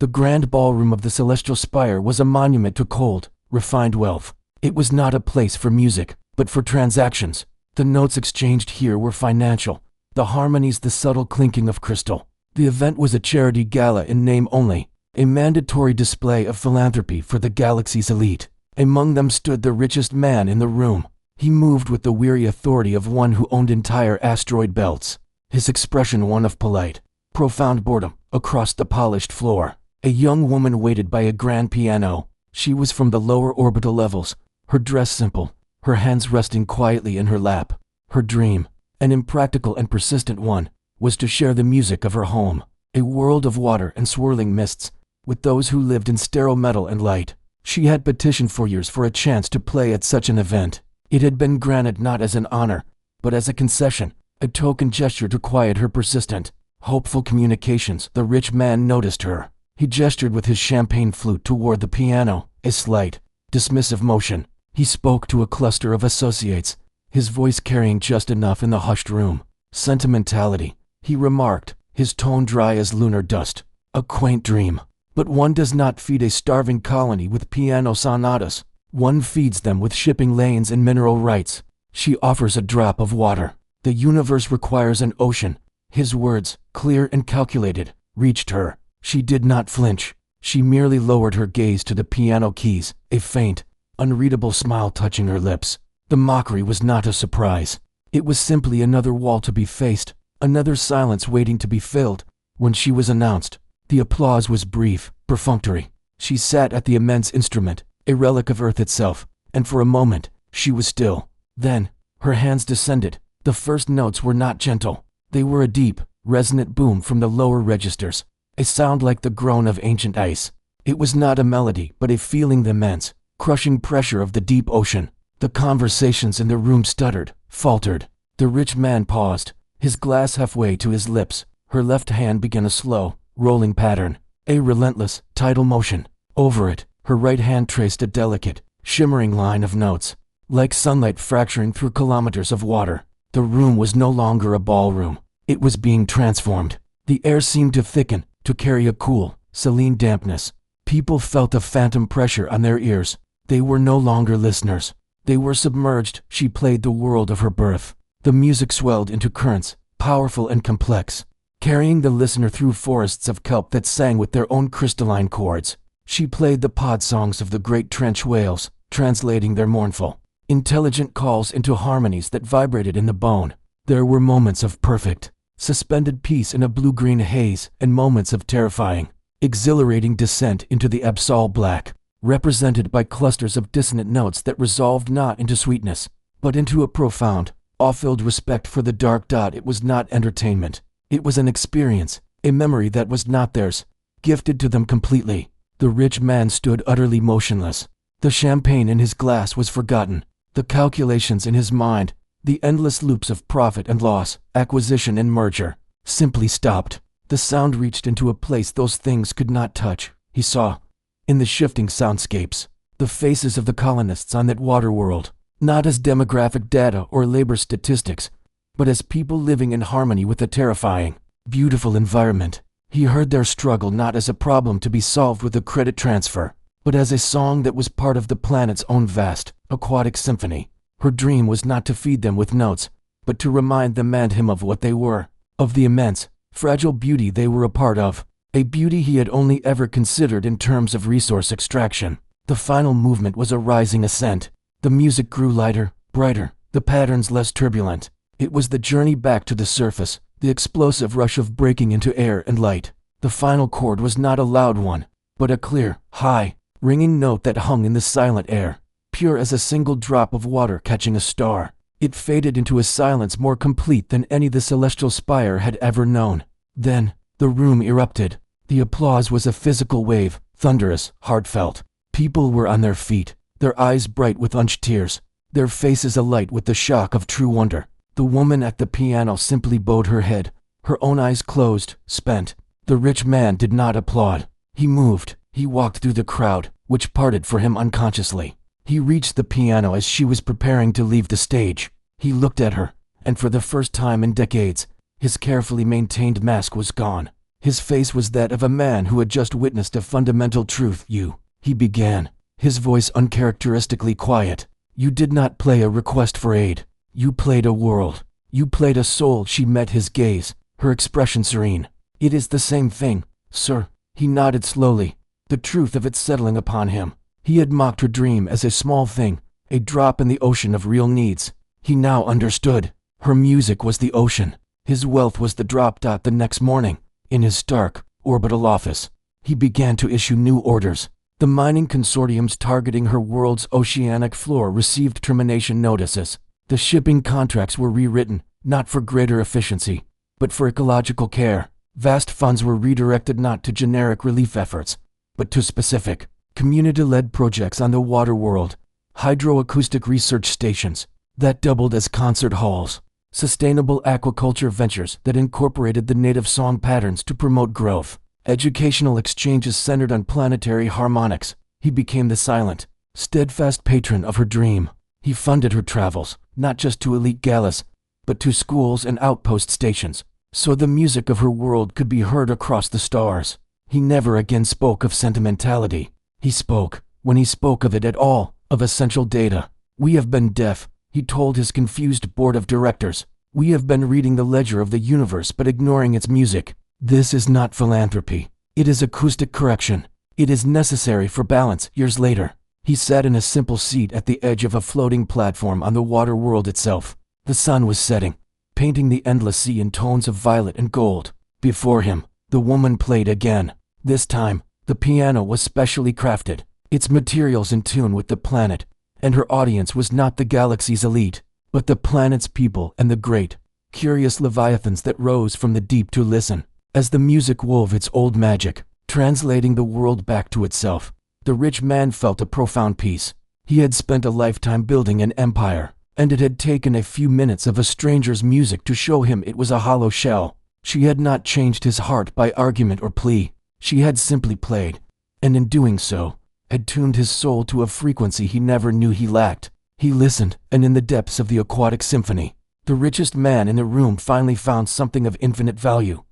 The grand ballroom of the celestial spire was a monument to cold, refined wealth. It was not a place for music, but for transactions. The notes exchanged here were financial, the harmonies the subtle clinking of crystal. The event was a charity gala in name only, a mandatory display of philanthropy for the galaxy's elite. Among them stood the richest man in the room. He moved with the weary authority of one who owned entire asteroid belts, his expression one of polite, profound boredom. Across the polished floor, a young woman waited by a grand piano. She was from the lower orbital levels, her dress simple, her hands resting quietly in her lap. Her dream, an impractical and persistent one, was to share the music of her home, a world of water and swirling mists, with those who lived in sterile metal and light. She had petitioned for years for a chance to play at such an event. It had been granted not as an honor, but as a concession, a token gesture to quiet her persistent, hopeful communications. The rich man noticed her. He gestured with his champagne flute toward the piano, a slight, dismissive motion. He spoke to a cluster of associates, his voice carrying just enough in the hushed room. Sentimentality, he remarked, his tone dry as lunar dust. A quaint dream. But one does not feed a starving colony with piano sonatas. One feeds them with shipping lanes and mineral rights. She offers a drop of water. The universe requires an ocean. His words, clear and calculated, reached her. She did not flinch. She merely lowered her gaze to the piano keys, a faint, unreadable smile touching her lips. The mockery was not a surprise. It was simply another wall to be faced, another silence waiting to be filled. When she was announced, the applause was brief, perfunctory. She sat at the immense instrument, a relic of Earth itself, and for a moment, she was still. Then, her hands descended. The first notes were not gentle. They were a deep, resonant boom from the lower registers, a sound like the groan of ancient ice. It was not a melody, but a feeling, the immense, crushing pressure of the deep ocean. The conversations in the room stuttered, faltered. The rich man paused, his glass halfway to his lips. Her left hand began a slow, rolling pattern, a relentless, tidal motion. Over it, her right hand traced a delicate, shimmering line of notes, like sunlight fracturing through kilometers of water. The room was no longer a ballroom. It was being transformed. The air seemed to thicken, to carry a cool, saline dampness. People felt a phantom pressure on their ears. They were no longer listeners. They were submerged. She played the world of her birth. The music swelled into currents, powerful and complex, carrying the listener through forests of kelp that sang with their own crystalline chords. She played the pod songs of the great trench whales, translating their mournful, intelligent calls into harmonies that vibrated in the bone. There were moments of perfect, suspended peace in a blue-green haze, and moments of terrifying, exhilarating descent into the absolute black, represented by clusters of dissonant notes that resolved not into sweetness, but into a profound, awe-filled respect for the dark dot. It was not entertainment. It was an experience, a memory that was not theirs, gifted to them completely. The rich man stood utterly motionless. The champagne in his glass was forgotten. The calculations in his mind, the endless loops of profit and loss, acquisition and merger, simply stopped. The sound reached into a place those things could not touch. He saw, in the shifting soundscapes, the faces of the colonists on that water world, not as demographic data or labor statistics, but as people living in harmony with a terrifying, beautiful environment. He heard their struggle not as a problem to be solved with a credit transfer, but as a song that was part of the planet's own vast, aquatic symphony. Her dream was not to feed them with notes, but to remind them and him of what they were, of the immense, fragile beauty they were a part of, a beauty he had only ever considered in terms of resource extraction. The final movement was a rising ascent. The music grew lighter, brighter, the patterns less turbulent. It was the journey back to the surface, the explosive rush of breaking into air and light. The final chord was not a loud one, but a clear, high, ringing note that hung in the silent air, pure as a single drop of water catching a star. It faded into a silence more complete than any the celestial spire had ever known. Then, the room erupted. The applause was a physical wave, thunderous, heartfelt. People were on their feet, their eyes bright with unshed tears, their faces alight with the shock of true wonder. The woman at the piano simply bowed her head, her own eyes closed, spent. The rich man did not applaud. He moved. He walked through the crowd, which parted for him unconsciously. He reached the piano as she was preparing to leave the stage. He looked at her, and for the first time in decades, his carefully maintained mask was gone. His face was that of a man who had just witnessed a fundamental truth. He began, his voice uncharacteristically quiet. You did not play a request for aid. You played a world. You played a soul. She met his gaze, her expression serene. It is the same thing, sir. He nodded slowly, the truth of it settling upon him. He had mocked her dream as a small thing, a drop in the ocean of real needs. He now understood. Her music was the ocean. His wealth was the drop. The next morning, in his stark, orbital office, he began to issue new orders. The mining consortiums targeting her world's oceanic floor received termination notices. The shipping contracts were rewritten, not for greater efficiency, but for ecological care. Vast funds were redirected not to generic relief efforts, but to specific, community-led projects on the water world. Hydroacoustic research stations that doubled as concert halls. Sustainable aquaculture ventures that incorporated the native song patterns to promote growth. Educational exchanges centered on planetary harmonics. He became the silent, steadfast patron of her dream. He funded her travels, not just to elite galas, but to schools and outpost stations, so the music of her world could be heard across the stars. He never again spoke of sentimentality. He spoke, when he spoke of it at all, of essential data. We have been deaf, he told his confused board of directors. We have been reading the ledger of the universe but ignoring its music. This is not philanthropy. It is acoustic correction. It is necessary for balance. Years later, he sat in a simple seat at the edge of a floating platform on the water world itself. The sun was setting, painting the endless sea in tones of violet and gold. Before him, the woman played again. This time, the piano was specially crafted, its materials in tune with the planet, and her audience was not the galaxy's elite, but the planet's people and the great, curious leviathans that rose from the deep to listen. As the music wove its old magic, translating the world back to itself, the rich man felt a profound peace. He had spent a lifetime building an empire, and it had taken a few minutes of a stranger's music to show him it was a hollow shell. She had not changed his heart by argument or plea. She had simply played, and in doing so, had tuned his soul to a frequency he never knew he lacked. He listened, and in the depths of the aquatic symphony, the richest man in the room finally found something of infinite value.